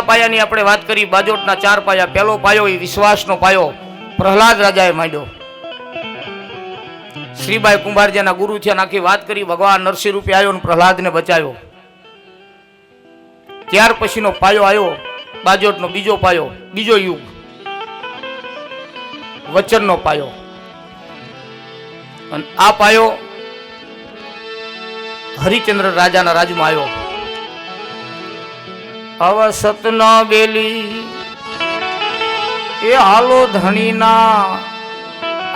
પાયાની આપણે વાત કરી, બાજોટના 4 પાયા. પહેલો પાયો એ વિશ્વાસનો પાયો પ્રહલાદ રાજાએ માંડ્યો. શ્રીબાઈ કુંભારજીના ગુરુ છે, આખી વાત કરી. ભગવાન નરસિંહ રૂપે આવ્યો અને પ્રહલાદને બચાવ્યો. ત્યાર પછીનો પાયો આવ્યો બાજોટનો બીજો પાયો, બીજો યુગ, વચનનો પાયો. અને આ પાયો હરિચંદ્ર રાજાના રાજમાં આવ્યો. અવસત ન બેલી એ હાલો ધણીના,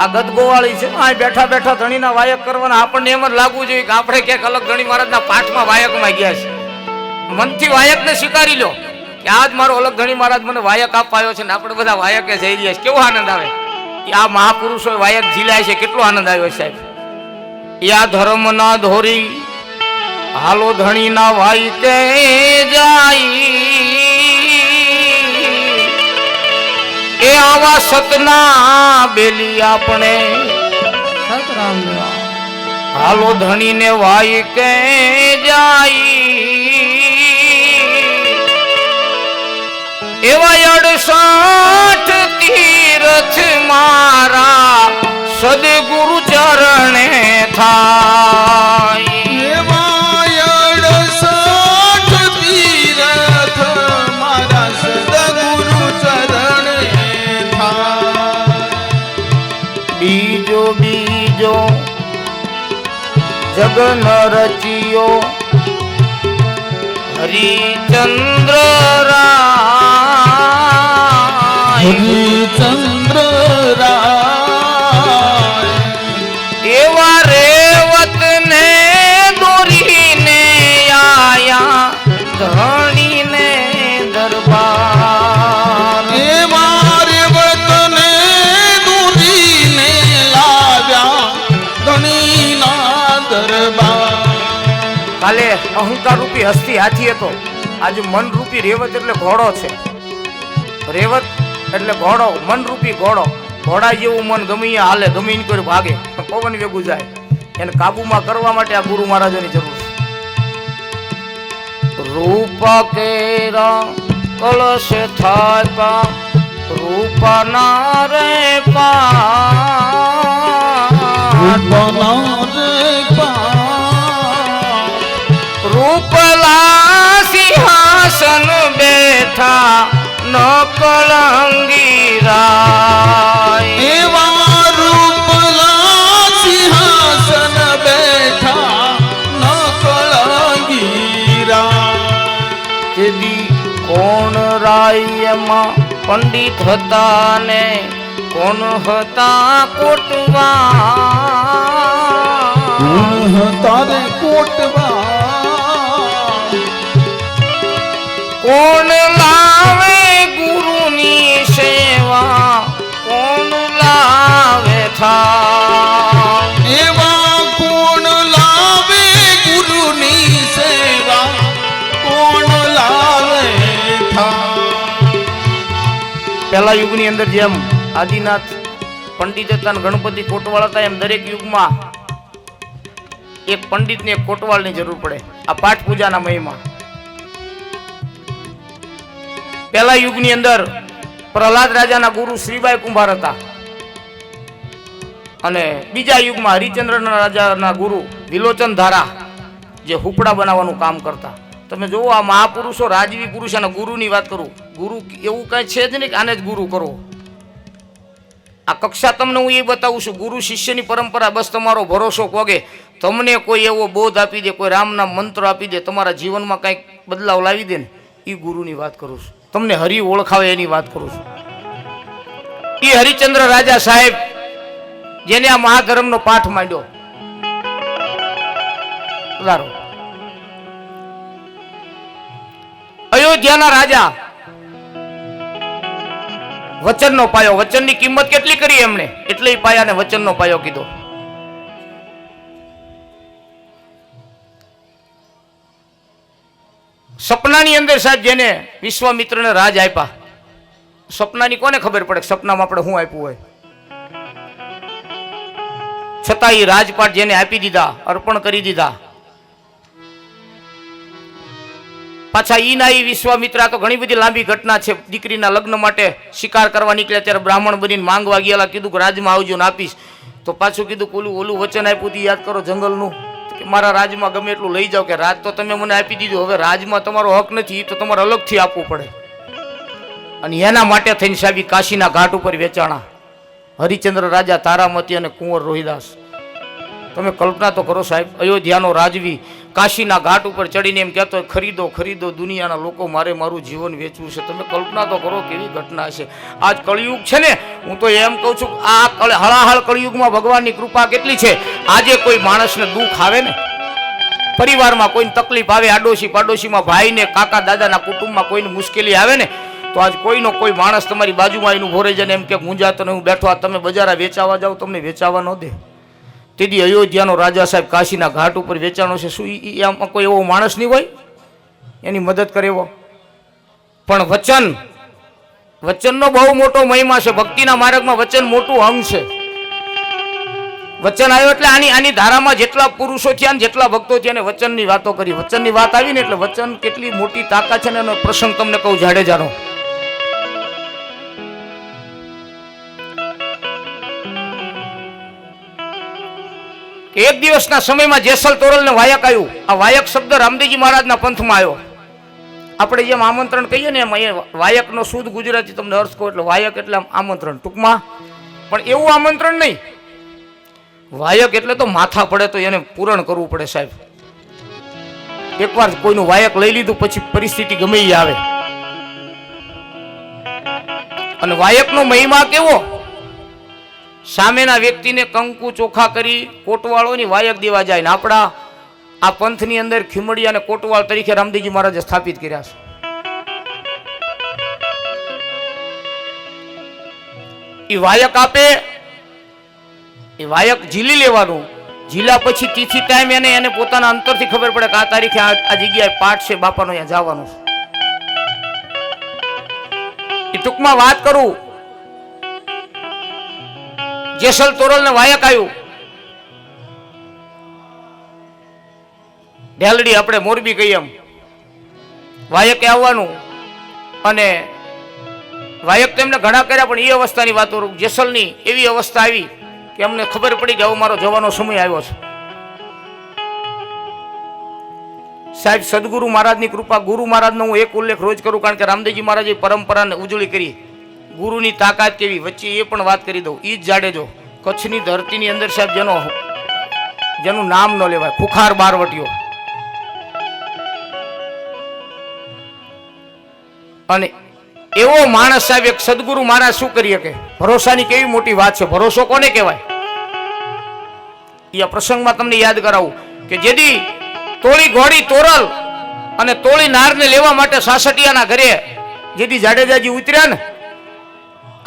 આ ગદગોવાળી છે. આ બેઠા બેઠા ધણીના વાયક કરવાના. આપણને એમ જ લાગવું જોઈએ કે આપણે ક્યાંક અલગ ધણી મહારાજના પાઠમાં વાયકમાં ગયા છે. મનથી વાયકને સ્વીકારી લો કે આજ મારો અલગ ધણી મહારાજ મને વાયક આપાયો છે ને આપણે બધા વાયકે જઈ રહ્યા છે. કેવો આનંદ આવે કે આ મહાપુરુષો વાયક ઝીલાય છે. કેટલો આનંદ આવ્યો સાહેબ. યા ધર્મ ના ધોરી હાલો ધણી ના વાઈ કે જાય, એ આવા સતના બેલી આપણે હાલો ધણી ને વાઈ કે જાય, એવા 68 તીર્થ મારા સદગુરુ ચરણે થાય. બીજો બીજો જગન રચિયો હરિચંદ્ર રાય, હરિચંદ્ર રાય એવા રેવત ને દોરીને આયા ધણીને દરબાર. એવા રેવતને દોરીને લાવ્યા ધણીના દરબાર. કાલે અહંકાર રૂપી હસ્તી હાથી હતો, આજે મન રૂપી રેવત એટલે ઘોડો છે. રેવત એટલે ઘોડો, મન રૂપી ઘોડો. ઘોડા જેવું મન ગમે હાલે, ગમે કોઈ ભાગે, પવન વેગું જાય. એને કાબુમાં કરવા માટે આ ગુરુ મહારાજોની જરૂર છે. રૂપ કેરા કલશ થાપા રૂપા ના રે રૂપલા સિંહાસન બેઠા ન કલંગી રાય, એવા રૂપલા સિંહાસન બેઠા ન કલંગી રાય. તેદી કોણ રાયમાં પંડિત હતા ને કોણ હતા કોટવા, તારે કોટવા. કોણ લાવે ગુરુની સેવા કોણ લાવે થા, એવા કોણ લાવે ગુરુની સેવા કોણ લાવે થા. પહેલા યુગની અંદર જેમ આદિનાથ પંડિત હતા અને ગણપતિ કોટવાળ હતા, એમ દરેક યુગમાં એક પંડિત ને એક કોટવાળની જરૂર પડે. આ પાઠ પૂજાના મહિમા. પહેલા યુગની અંદર પ્રહલાદ રાજાના ગુરુ શ્રીબાઈ કુંભાર હતા અને બીજા યુગમાં હરિચંદ્રના રાજાના ગુરુ વિલોચન ધારા જે હુપડા બનાવવાનું કામ કરતા. તમે જોવો આ મહાપુરુષો રાજવી પુરુષ અને ગુરુની વાત કરું, ગુરુ એવું કઈ છે જ નહીં કે આને જ ગુરુ કરો. આ કક્ષા તમને હું એ બતાવું છું. ગુરુ શિષ્યની પરંપરા, બસ તમારો ભરોસો પોગે. તમને કોઈ એવો બોધ આપી દે, કોઈ રામના મંત્ર આપી દે, તમારા જીવનમાં કંઈક બદલાવ લાવી દે ને, એ ગુરુની વાત કરું છું. તમને હરિ ઓળખાવે એની વાત કરું છું. એ હરિચંદ્ર રાજા સાહેબ જેને આ મહાધર્મનો પાઠ માંડ્યો. અયોધ્યાના રાજા વચનનો પાયો. વચનની કિંમત કેટલી કરી એમણે, એટલે પાયાને વચનનો પાયો કીધો. સપનાની અંદર સાહેબ જેને વિશ્વામિત્રને રાજ આપ્યા, સપનાની કોને ખબર પડે સપનામાં આપણે શું આપ્યું હોય, છતાં એ રાજપાટ જેને આપી દીધા, અર્પણ કરી દીધા, પાછા ઈના ઈ વિશ્વામિત્ર, આ તો ઘણી બધી લાંબી ઘટના છે. દીકરીના લગ્ન માટે શિકાર કરવા નીકળ્યા ત્યારે બ્રાહ્મણ બનીને માંગવા ગયેલા, કીધું કે રાજમાં આવજો ને આપીશ. તો પાછું કીધું ઓલું વચન આપ્યું હતું યાદ કરો જંગલનું, કે મારા રાજમાં ગમે એટલું લઈ જાઓ, કે રાજ તો તમે મને આપી દીધું, હવે રાજમાં તમારો હક નથી, તો તમારે અલગથી આપવું પડે. અને એના માટે થઈને સાહેબ કાશીના ઘાટ ઉપર વેચાણા. હરિચંદ્ર રાજા, તારામતી અને કુંવર રોહિદાસ. તમે કલ્પના તો કરો સાહેબ, અયોધ્યાનો રાજવી કાશીના ઘાટ ઉપર ચડીને એમ કહેતો ખરીદો ખરીદો દુનિયાના લોકો, મારે મારું જીવન વેચવું છે. તમે કલ્પના તો કરો કેવી ઘટના છે. આજ કળિયુગ છે ને, હું તો એમ કહું છું આ હળાહળ કળિયુગમાં ભગવાનની કૃપા કેટલી છે. આજે કોઈ માણસને દુઃખ આવે ને, પરિવારમાં કોઈને તકલીફ આવે, આડોશી પાડોશીમાં, ભાઈને, કાકા દાદાના કુટુંબમાં કોઈને મુશ્કેલી આવે ને, તો આજ કોઈનો કોઈ માણસ તમારી બાજુમાં એનું ભોરે જાય ને એમ કે મુંજાતો ને હું બેઠો, આ તમે બજારા વેચાવા જાઓ, તમને વેચાવા ન દે. તેથી અયોધ્યાનો રાજા સાહેબ કાશીના ઘાટ ઉપર વેચાણો છે. શું આમાં કોઈ એવો માણસ નહીં હોય એની મદદ કરે એવો? પણ વચનનો બહુ મોટો મહિમા છે. ભક્તિના માર્ગમાં વચન મોટું અંગ છે. વચન આવ્યો એટલે આની ધારામાં જેટલા પુરુષો થયા ને જેટલા ભક્તો થયા ને વચનની વાતો કરી. વચનની વાત આવી ને એટલે વચન કેટલી મોટી તાકાત છે ને એનો પ્રસંગ તમને કહું જાડેજાનો. એક દિવસના સમયમાં જેસલ તોરલને વાયક આવ્યું. આ વાયક શબ્દ રામદેવજી મહારાજના પંથમાં આવ્યો. આપણે જેમ આમંત્રણ કહીએ ને એમ અહીંયા વાયકનો શુદ્ધ ગુજરાતી તમને અર્થ કહો એટલે વાયક એટલે આમંત્રણ ટૂંકમાં. પણ એવું આમંત્રણ નહીં. વાયક એટલે તો માથા પડે તો એને પૂરણ કરવું પડે સાહેબ. એકવાર કોઈનું વાયક લઈ લીધું પછી પરિસ્થિતિ ગમે એ આવે. અને વાયકનો મહિમા કેવો, સામેના વ્યક્તિને કંકુ ચોખા કરી કોટવાળોની વાયક દેવા જાય ને આપણા આ પંથની અંદર ખીમડી અને કોટવાળ તરીકે રામદેવજી મહારાજે સ્થાપિત કર્યા છે. એ વાયક આપે, એ વાયક ઝીલી લેવાનું. ઝીલા પછી તિથિ ટાઈમ એને પોતાના અંતરથી ખબર પડે કે આ તારીખે આ જગ્યાએ પાઠ છે બાપાનો, અહીંયા જવાનું છે. એ ટૂંકમાં વાત કરું, જેસલ તોરલ ને વાયક આવ્યું. ઢેલડી આપણે મોરબી કહીએ એમ વાયકે આવવાનું. અને વાયક તો એમને ઘણા કર્યા, પણ એ અવસ્થાની વાત કરું. જેસલની એવી અવસ્થા આવી કે અમને ખબર પડી કે હવે મારો જવાનો સમય આવ્યો છે. સાહેબ સદગુરુ મહારાજની કૃપા. ગુરુ મહારાજનો હું એક ઉલ્લેખ રોજ કરું, કારણ કે રામદેવજી મહારાજે પરંપરાને ઉજળી કરી. ગુરુની તાકાત કેવી, વચ્ચે એ પણ વાત કરી દઉં. ઈ જ જાડેજો, કચ્છની ધરતીની અંદર સાહેબ જેનું નામ ન લેવાય, ખુખાર બારવટીયો. અને એવો માણસ સાહેબ એક સદગુરુ મહારાજ શું કરી શકે. ભરોસાની કેવી મોટી વાત છે. ભરોસો કોને કહેવાય એ આ પ્રસંગમાં તમને યાદ કરાવું કે જેદી તોળી ઘોડી તોરલ અને તોળી નારને લેવા માટે સાસટિયાના ઘરે જેદી જાડેજાજી ઉતર્યા ને,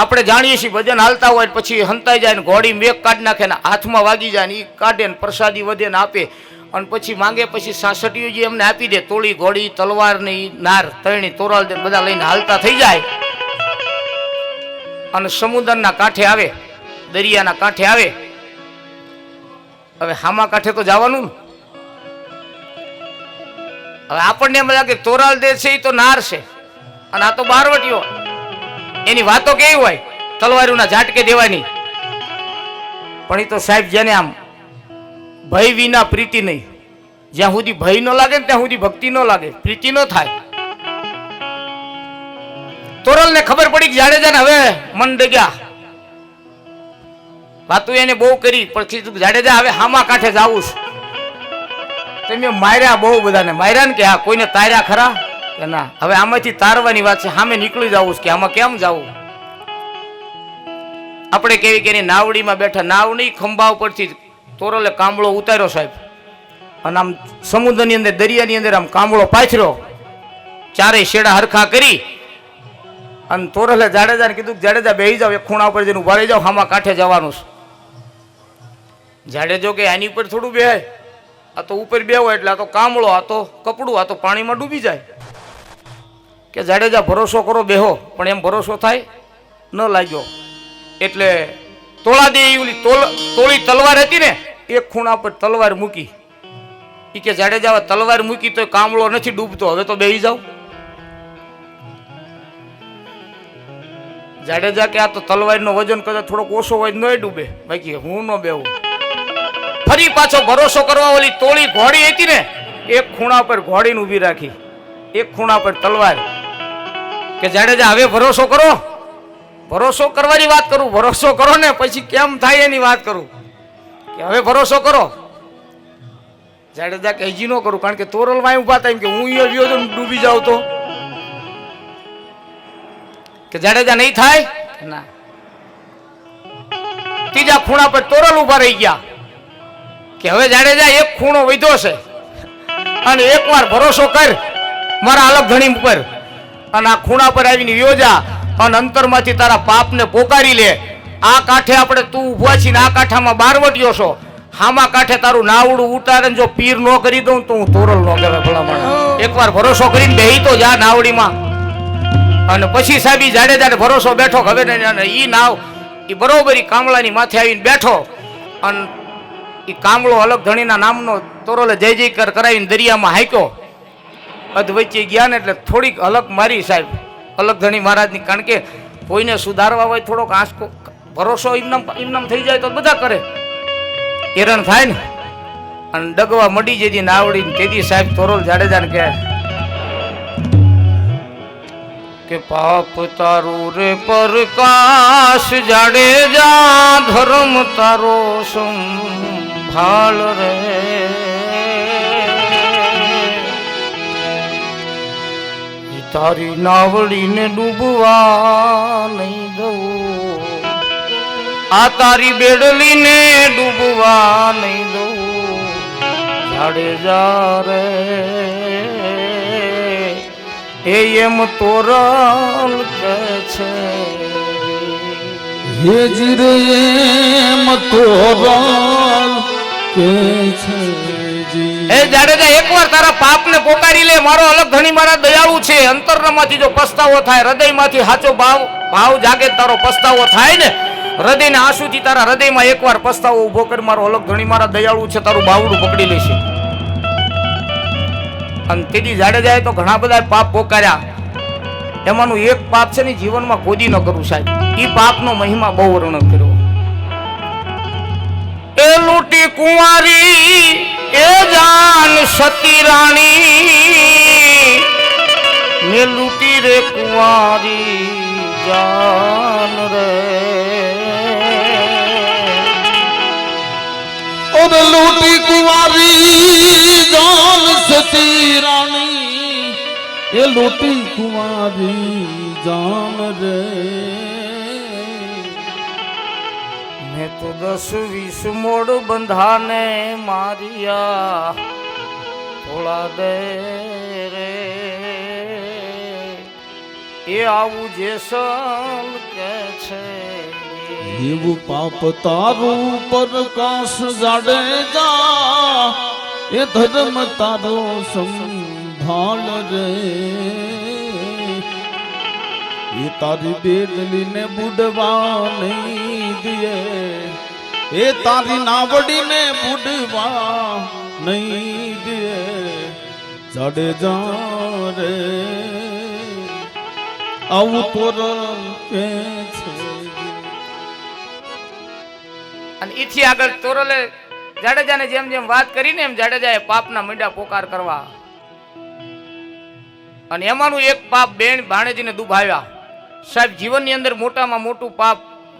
આપણે જાણીએ છીએ ભજન હાલતા હોય પછી હંતાઈ જાય ને ઘોડી મેઘ કાઢી નાખે ને હાથમાં વાગી જાય ને એ કાઢે ને પ્રસાદી વધે ને આપે અને પછી માંગે પછી સાસટીઓજી એમને આપી દે. તોળી ઘોડી તલવાર ને નાર તરણી તોરલ દે બધા લઈને હાલતા થઈ જાય અને સમુદ્રના કાંઠે આવે, દરિયાના કાંઠે આવે. હવે હામા કાંઠે તો જવાનું ને. હવે આપણને એમ લાગે તોરાલ દે છે એ તો નાર છે અને આ તો બારવટીઓ. એની વાતો કેવી હોય, તલવારીના ઝાટકે દેવાની. પણ એ તો સાહેબ જેને આમ ભય વિના પ્રીતિ નહીં, જ્યાં સુધી ભય ન લાગે ને ત્યાં સુધી ભક્તિ ન લાગે, પ્રીતિ ન થાય. તોરલ ને ખબર પડી કે જાડેજાને હવે મન ડગ્યા. વાતો એને બહુ કરી પણ કીધું જાડેજા હવે હામા કાંઠે જાવું છે. તમે માર્યા બહુ બધાને, માર્યા ને કે હા કોઈને તાર્યા ખરા કે ના. હવે આમાંથી તારવાની વાત છે, સામે નીકળી જવું છે કે આમાં કેમ જવું. આપણે કેવી કે નાવડીમાં બેઠા, નાવડી ખંભા ઉપરથી તોરલે કાંબળો ઉતાર્યો સાહેબ અને આમ સમુદ્રની અંદર દરિયાની અંદર આમ કાંબળો પાથર્યો, ચારેય શેડા હરખા કરી અને તોરલે જાડેજાને કીધું જાડેજા બેહી જાવ, એક ખૂણા ઉપર જઈને ઉભા રહી જાવ, હામા કાંઠે જવાનું છે. જાડેજો કે આની ઉપર થોડું બેહાય, આ તો ઉપર બેહો એટલે આ તો કાંબળો, આ તો કપડું, આ તો પાણીમાં ડૂબી જાય. કે જાડેજા ભરોસો કરો બેહો, પણ એમ ભરોસો થાય ન લાગ્યો. એટલે તોળા દે ઓલી તોળી તલવાર હતી ને એક ખૂણા પર તલવાર મૂકી ઈ કે જાડેજા તલવાર મૂકી તો કામળો નથી ડૂબતો, હવે તો બેહી જાવ. જાડેજા કે આ તો તલવારનો વજન કદાચ થોડોક ઓછો હોય નોય ડૂબે, બાકી હું ન બેહું. ફરી પાછો ભરોસો કરવા ઓલી તોળી ઘોડી હતી ને, એક ખૂણા પર ઘોડીને ઊભી રાખી, એક ખૂણા પર તલવાર. કે જાડેજા હવે ભરોસો કરો, ભરોસો કરવાની વાત કરું, ભરોસો કરો ને પછી કેમ થાય એની વાત કરું, કે હવે ભરોસો કરો. જાડેજા કે હજી ન કરું, કારણ કે તોરલમાં ઉભા થાય કે હું અહીંયા ગયો તો ડૂબી જાવ તો. કે જાડેજા નહીં થાય ના. ત્રીજા ખૂણા પર તોરલ ઉભા રહી ગયા કે હવે જાડેજા એક ખૂણો વધ્યો છે અને એકવાર ભરોસો કર મારા અલગ ધણી ઉપર, અને આ ખૂણા પર આવીને યોજા અને અંતરમાંથી તારા પાપને પોકારી લે. આ કાંઠે આપણે તું ઉભા છીએ ને આ કાંઠામાં બારવટીયો છો, હામા કાંઠે તારું નાવડું ઉતારે જો પીર નો કરી દઉં તો હું તોરલ નો કહેવાય ભલામણ. એકવાર ભરોસો કરીને બેહી તો જા નાવડીમાં. અને પછી સાહેબ ઈ જાડેજાને ભરોસો બેઠો, હવે ઈ નાવ ઈ બરોબર ઈ કામળાની માથે આવીને બેઠો અને ઈ કામળો અલગ ધણીના નામનો તોરલે જય જયકાર કરાવીને દરિયામાં હાંક્યો. અધવચ્ચે ગયા ને એટલે થોડીક હલક મારી સાહેબ અલગ ધણી મહારાજની, કારણ કે કોઈને સુધારવા હોય થોડોક આંસકો ભરોસો ઇમનામ થઈ જાય તો બધા કરે, હેરાન થાય ને. અને ડગવા મડી જેથી નાવડી તેથી સાહેબ તોરલ જાડેજાને કહે કે પાપ તારું રે પ્રકાશ જાડેજા, ધર્મ તારો સંભાળ રે. તારી નાવડીને ડૂબવા નહીં દઉં, આ તારી બેડલીને ડૂબવા નહીં દઉં જાડેજા રે. એમ તોરલ કે છે હેજી રે એમ તોરલ કે છે જી. એ જાડેજા એકવાર તારા પાપને પોકારી લે, મારો અલગ ધણી મારા દયાળુ છે. અંતરમાંથી જો પસ્તાવો થાય, હૃદયમાંથી સાચો ભાવ જાગે, તારો પસ્તાવો થાય ને હૃદયના આંસુથી તારા હૃદયમાં એકવાર પસ્તાવો ઉભો કરી, મારો અલગ ધણી મારા દયાળુ છે, તારું બાવડું પકડી લેશે. અને તેથી જાડેજાએ તો ઘણા બધા પાપ પોકાર્યા, એમાંનું એક પાપ છે ને જીવનમાં કોદી ન કરવું સાહેબ. ઈ પાપનો મહિમા બહુ વર્ણન કર્યો. એ લૂટી કુંવારી એ જાન સતી રાણી, ને લૂટી રે કુંવારી જાન રે. ઓર લૂટી કુંવારી જાન સતી રાણી, એ લૂટી કુંવારી જાન રે. મેં તો 10-20 મોડ બંધાને મારિયા, થોડા દે રે. એ આવું જેસલ કે છે એવું પાપ તારું પ્રકાશ જાડેજા, એ ધર્મ તારો સંભાળ રે. એ તારી બેડલીને બુડવા નહીં દે, એ તારી નાવડીને બુડવા નહીં દે જાડેજા રે. આવું તોરણ કે છે. અને ઈથી આગળ તોરલે જાડેજાને જેમ જેમ વાત કરીને એમ જાડેજાએ પાપના મીંડા પોકાર કરવા. અને એમાંનું એક પાપ બેન ભાણેજીને દુભાવ્યા. સાહેબ જીવનની અંદર મોટામાં મોટું પાપ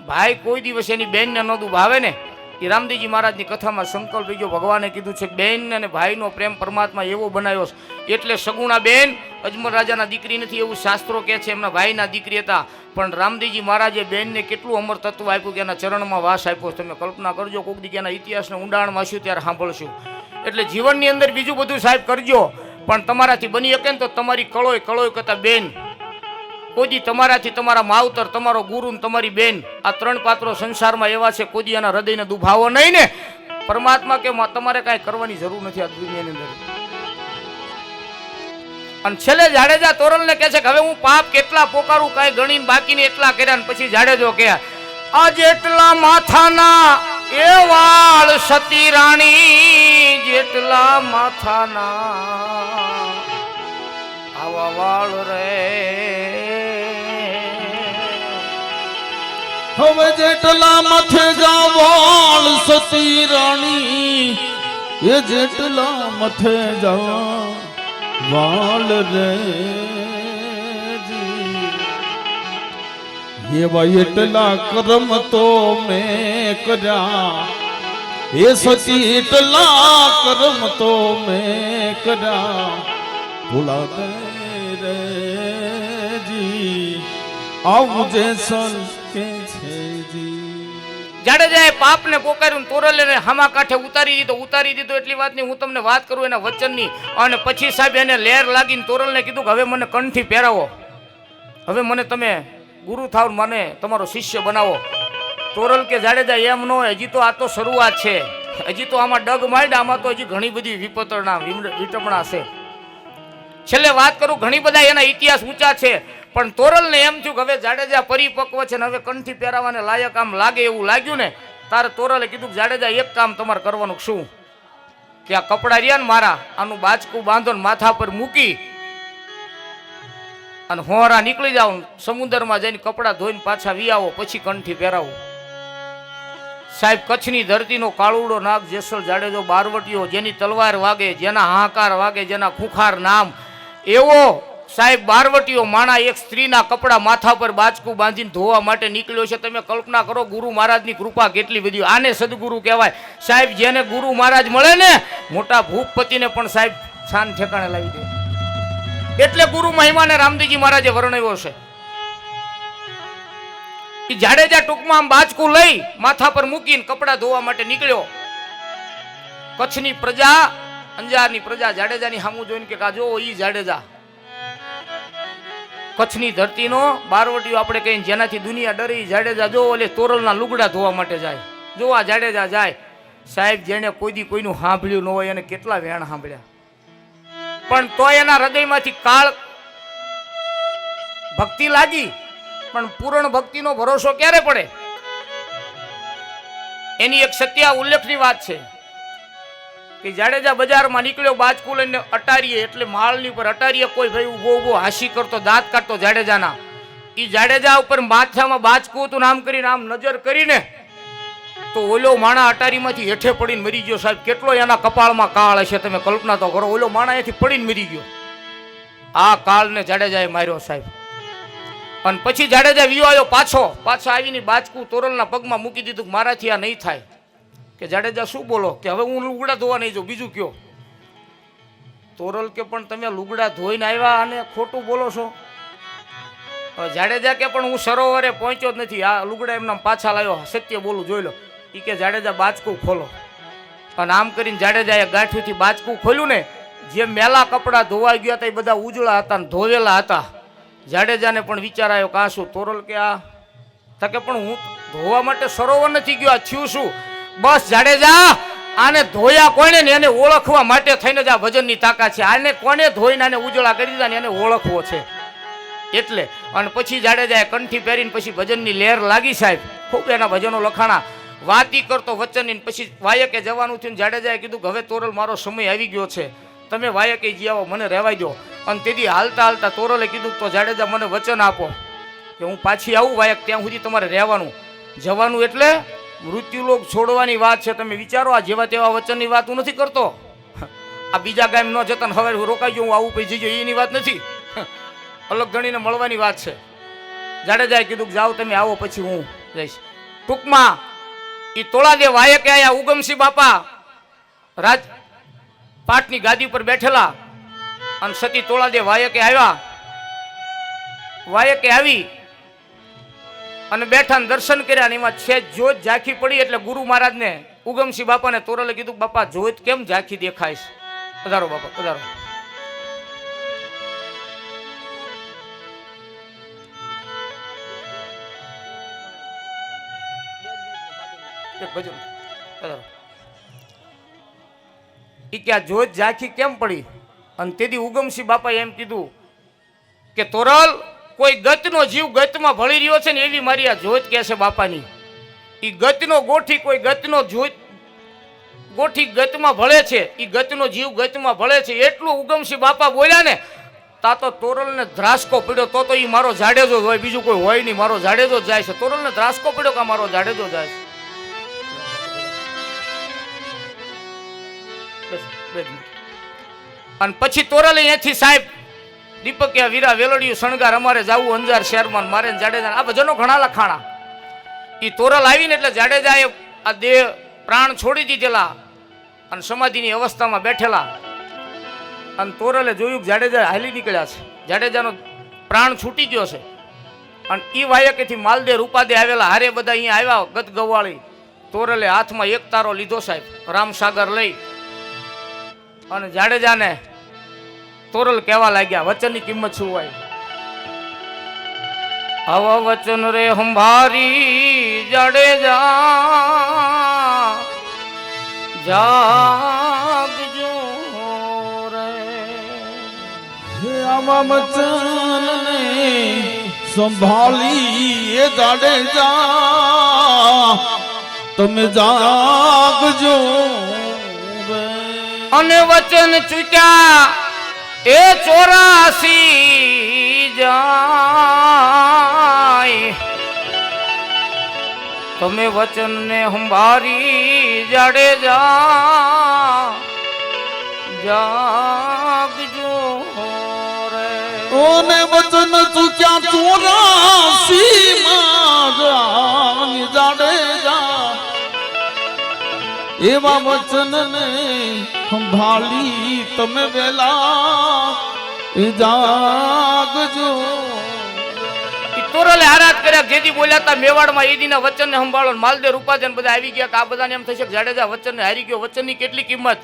ભાઈ કોઈ દિવસ એની બેનને ન દુભાવે ને. એ રામદેવજી મહારાજની કથામાં સંકલ્પ બીજો ભગવાને કીધું છે બેન અને ભાઈનો પ્રેમ પરમાત્મા એવો બનાવ્યો છે. એટલે સગુણા બેન અજમલ રાજાના દીકરી નથી એવું શાસ્ત્રો કહે છે, એમના ભાઈના દીકરી હતા. પણ રામદેવજી મહારાજે બેનને કેટલું અમર તત્વ આપ્યું કે એના ચરણમાં વાસ આપ્યો. તમે કલ્પના કરજો, કોઈક દી એના ઇતિહાસને ઊંડાણમાં વાંચ્યું ત્યારે સાંભળશું. એટલે જીવનની અંદર બીજું બધું સાહેબ કરજો, પણ તમારાથી બની શકે ને તો તમારી કળોય કળોય કરતા બેન, કોદી તમારાથી તમારા માવતર, તમારો ગુરુ, તમારી બેન, આ ત્રણ પાત્રો સંસારમાં એવા છે, કોદી એના હૃદયને દુભાવો નહીં ને. પરમાત્મા કે તમારે કાંઈ કરવાની જરૂર નથી આ દુનિયાની અંદર. અને છેલ્લે જાડેજા તોરલને કહે છે કે હવે હું પાપ કેટલા પોકારું, કાંઈ ગણીને બાકીને એટલા કર્યા. ને પછી જાડેજો કે આ જેટલા માથાના એ વાળ સતી રાણી જેટલા માથાના આવા વાળ રે હવે જેટલા મથે જાવાળ સતી રાણી એ જેટલા મથે જાવાળ રે એવા એટલા કરમ તો મેં કર્યા એ સતી એટલા કરમ તો મેં કર્યા ભૂલા દે રે જી આવું જે સન કે છે જી જાડેજાએ પાપને પોકાર્યું, તોરલે હામા કાંઠે ઉતારી દીધો એટલી વાત નહીં. હું તમને વાત કરું એના વચનની. અને પછી સાહેબ એને લેર લાગીને તોરલને કીધું કે હવે મને કંઠી પહેરાવો, હવે મને તમે ગુરુ થાવ, મને તમારો શિષ્ય બનાવો. તોરલ કે જાડેજા એમ ન હોય, હજી તો આ તો શરૂઆત છે, હજી તો આમાં ડગ માંડ, આમાં તો હજી ઘણી બધી વિટપણા છે. છેલ્લે વાત કરું, ઘણી બધા એના ઇતિહાસ ઊંચા છે, પણ તોરલને એમ થયું કે હવે જાડેજા પરિપક્વ છે ને હવે કંઠી પહેરાવાને લાયક આમ લાગે એવું લાગ્યું ને તારે તોરલે કીધું કે જાડેજા એક કામ તમારે કરવાનું. શું? કે આ કપડા રહ્યા ને મારા, આનું બાચકું બાંધો ને માથા પર મૂકી અને હોરા નીકળી જાવ, સમુદ્રમાં જઈને કપડા ધોઈને પાછા વી આવો, પછી કંઠી પહેરાવો. સાહેબ કચ્છની ધરતીનો કાળુડો નાગ જેસલ જાડેજો બારવટીયો, જેની તલવાર વાગે, જેના હાહાકાર વાગે, જેના ખુખાર નામ, એવો સાહેબ બારવટીયો માણા એક સ્ત્રીના કપડા માથા પર બાચકું બાંધીને ધોવા માટે નીકળ્યો છે. તમે કલ્પના કરો ગુરુ મહારાજની કૃપા કેટલી બધી. આને સદગુરુ કહેવાય સાહેબ. જેને ગુરુ મહારાજ મળે ને મોટા ભૂપપતિને પણ સાહેબ છાન ઠેકાણે લાવી દે. એટલે ગુરુ મહિમાને રામદેવજી મહારાજે વર્ણવ્યો છે. જાડેજા ટૂંકમાં આમ બાચકું લઈ માથા પર મૂકીને કપડા ધોવા માટે નીકળ્યો. કચ્છની પ્રજા, અંજારની પ્રજા જાડેજાની સામું જોઈને કે કાજો ઈ જાડેજા, કચ્છની ધરતીનો બારવટીયો આપણે કહીને જેનાથી દુનિયા ડરી, જાડેજા જો ઓલે તોરલના લુગડા ધોવા માટે જાય. જો આ જાડેજા જાય. સાહેબ જેને કોઈ દી કોઈનું સાંભળ્યું ન હોય એને કેટલા વેણ સાંભળ્યા, પણ તો એના હૃદયમાંથી કાળ ભક્તિ લાગી. પણ પૂર્ણ ભક્તિનો ભરોસો ક્યારે પડે? એની એક સત્ય ઉલ્લેખની વાત છે કે જાડેજા બજારમાં નીકળ્યો બાચકું લઈને, અટારીએ એટલે માળની ઉપર અટારીએ કોઈ ભાઈ ઉભો હાસી કરતો, દાંત કાઢતો જાડેજાના. એ જાડેજા ઉપર માથામાં બાચકું હતું, નામ કરીને આમ નજર કરીને તો ઓલો માણા અટારીમાંથી હેઠે પડીને મરી ગયો. સાહેબ કેટલો એના કપાળમાં કાળ હશે, તમે કલ્પના તો કરો. ઓલો માણા એથી પડીને મરી ગયો. આ કાળને જાડેજાએ માર્યો સાહેબ. અને પછી જાડેજા વિયો આવ્યો પાછો આવીને બાચકું તોરલના પગમાં મૂકી દીધું. મારાથી આ નહીં થાય. કે જાડેજા શું બોલો? કે હવે હું લુગડા ધોવા નહીં જાઉં, બીજું કયો. તોરલ કે પણ તમે લુગડા ધોઈને આવ્યા અને ખોટું બોલો છો. જાડેજા કે પણ હું સરોવરે પહોંચ્યો જ નથી, આ લુગડા એમના પાછા લાવ્યો, સત્ય બોલું જોઈ લો. એ કે જાડેજા બાચકું ખોલો. અને આમ કરીને જાડેજાએ ગાંઠીથી બાચકું ખોલ્યું ને, જે મેલા કપડા ધોવાઈ ગયા હતા એ બધા ઉજળા હતા ને ધોવેલા હતા. જાડેજાને પણ વિચાર આવ્યો કે આ શું? તોરલ કે આ તકે પણ હું ધોવા માટે સરોવર નથી ગયો, આ થયું શું? બસ જાડેજા આને ધોયા કોને ને એને ઓળખવા માટે થઈને જ આ ભજનની તાકાત છે. આને કોને ધોઈને આને ઉજળા કરી દીધા ને એને ઓળખવો છે એટલે. અને પછી જાડેજાએ કંઠી પહેરીને પછી ભજનની લહેર લાગી સાહેબ. ખૂબ એના ભજનો લખાણા, વાતી કરતો વચનની. પછી વાયકે જવાનું થયું. જાડેજાએ કીધું કે હવે તોરલ મારો સમય આવી ગયો છે, તમે વાયકે જી આવો, મને રહેવાઈ દો. અને તેથી હાલતા હાલતા તોરલે કીધું તો જાડેજા મને વચન આપો કે હું પાછી આવું વાયક, ત્યાં સુધી તમારે રહેવાનું. જવાનું એટલે મૃત્યુલોક છોડવાની વાત છે. તમે વિચારો, આ જેવા તેવા વચનની વાત હું નથી કરતો. આ બીજા ગામ ન જતા ને હવે રોકાઈ ગયો હું આવું પછી જજો એની વાત નથી. અલગ ગણીને મળવાની વાત છે. જાડેજાએ કીધું કે જાઓ તમે આવો પછી હું જઈશ. ટૂંકમાં એ તોળાદે વાયકે આયા. ઉગમસિંહ બાપા રાજ પાટની ગાદી પર બેઠેલા અને સતી તોળાદે વાયકે આવ્યા. વાયકે આવી અને બેઠા ને દર્શન કર્યા ને એમાં છે જોત ઝાંખી પડી. એટલે ગુરુ મહારાજને ઉગમસિંહ બાપાને તોરલે કીધું બાપા જોત કેમ ઝાંખી દેખાય છે? પધારો બાપા પધારો. કે આ જોત ઝાંખી કેમ પડી? અને તેથી ઉગમસિંહ બાપાએ એમ કીધું કે તોરલ કોઈ ગતનો જીવ ગતમાં ભળી રહ્યો છે ને એવી મારી આ જોત કે છે બાપાની. એ ગતનો ગોઠી કોઈ ગતનો જોઈ ગોઠી ગતમાં ભળે છે, એ ગતનો જીવ ગતમાં ભળે છે. એટલું ઉગમસિંહ બાપા બોલ્યા ને તા તો તોરલને ધ્રાસકો પડ્યો. તો એ મારો જાડેજો જ હોય, બીજું કોઈ હોય નહીં. મારો જાડેજો જ જાય છે. તોરલને ધ્રાસકો પડ્યો કે મારો જાડેજો જાય છે. અને પછી તોરલે અહીંયાથી સાહેબ દીપકિયા વીરા વેલડિયું શણગાર અમારે જાવું અંજાર શહેરમાં મારે જાડેજા આ બધાનો ઘણા લખાણા. એ તોરલ આવીને એટલે જાડેજાએ આ દેહ પ્રાણ છોડી દીધેલા અને સમાધિની અવસ્થામાં બેઠેલા. અને તોરલે જોયું કે જાડેજા હાલી નીકળ્યા છે, જાડેજાનો પ્રાણ છૂટી ગયો છે. અને એ વાયકેથી માલદે રૂપાદે આવેલા હારે બધા અહીંયા આવ્યા ગત ગવાળી. તોરલે હાથમાં એક તારો લીધો સાહેબ રામસાગર લઈ અને જાડેજાને તોરલ કહેવા લાગ્યા વચનની કિંમત શું હોય. આવા વચન રે હંભારી જાડેજા જાગજો રે. આવા વચન ને સંભાળી એ જાડેજા તમે જાગજો રે. અને વચન ચૂક્યા એ 84 જાય. તમે વચનને સંભાળી જાડેજા જાગજો રે. ઓને વચન ચૂક્યા 84 માં જાડેજા એવા વચનને સંભાળી તમે વેલા જાગજો. તોરલે આરાધ કર્યા જેદી બોલ્યા હતા મેવાડમાં એદીના વચનને સંભાળો. માલદે રૂપાજન બધા આવી ગયા કે આ બધાને એમ થશે કે જાડેજા વચનને હારી ગયો, વચનની કેટલી કિંમત.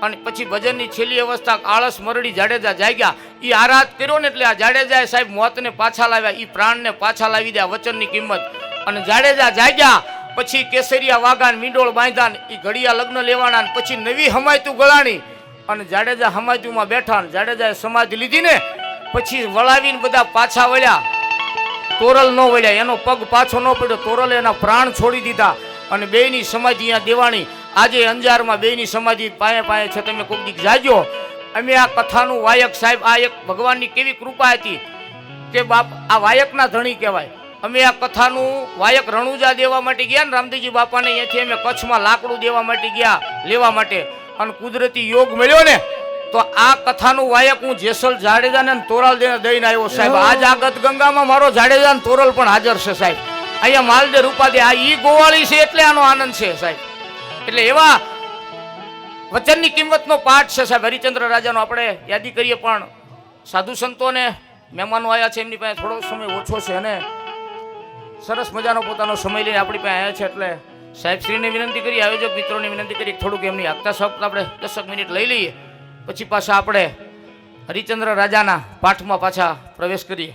અને પછી ભજનની છેલ્લી અવસ્થા આળસ મરડી જાડેજા જાગ્યા. એ આરાધ કર્યો ને એટલે આ જાડેજાએ સાહેબ મોતને પાછા લાવ્યા, એ પ્રાણને પાછા લાવી દે વચનની કિંમત. અને જાડેજા જાગ્યા પછી કેસરિયા વાઘાન મીંડોળ બાંધાન એ ઘડિયા લગ્ન લેવાના. પછી નવી હમાયતું ગળાણી અને જાડેજા હમાયતુમાં બેઠા. જાડેજાએ સમાધિ લીધી ને પછી વળાવીને બધા પાછા વળ્યા. તોરલ ન વળ્યા, એનો પગ પાછો ન પડ્યો. તોરલે એના પ્રાણ છોડી દીધા અને બેયની સમાધિ અહીંયા દેવાણી. આજે અંજારમાં બેયની સમાધિ પાયે પાયે છે. તમે કોઈક દીક જાજો. અમે આ કથાનું વાયક સાહેબ આ એક ભગવાનની કેવી કૃપા હતી કે બાપ આ વાયકના ધણી કહેવાય. અમે આ કથાનું વાયક રણુજા દેવા માટે ગયા ને રામદેવજી બાપાને, અહીંયાથી અમે કચ્છમાં લાકડું દેવા માટે ગયા લેવા માટે. અને કુદરતી યોગ મળ્યો ને તો આ કથાનું વાયક હું જેસલ જાડેજાને તોરલ દઈને આવ્યો સાહેબ. આજ આ ગત ગંગામાં મારો જાડેજા તોરલ પણ હાજર છે સાહેબ. અહીંયા માલદે રૂપાદે આ ઈ ગોવાળી છે એટલે આનો આનંદ છે સાહેબ. એટલે એવા વચનની કિંમતનો પાઠ છે સાહેબ. હરિચંદ્ર રાજાનો આપણે યાદી કરીએ પણ સાધુ સંતોને મહેમાનો આવ્યા છે, એમની પાસે થોડો સમય ઓછો છે અને સરસ મજાનો પોતાનો સમય લઈને આપણી પાસે આવ્યા છે. એટલે સાહેબશ્રીને વિનંતી કરી, આયોજક મિત્રોને વિનંતી કરી થોડુંક એમની આગતા શબ્દ આપણે 10 મિનિટ લઈ લઈએ. પછી પાછા આપણે હરિચંદ્ર રાજાના પાઠમાં પાછા પ્રવેશ કરીએ.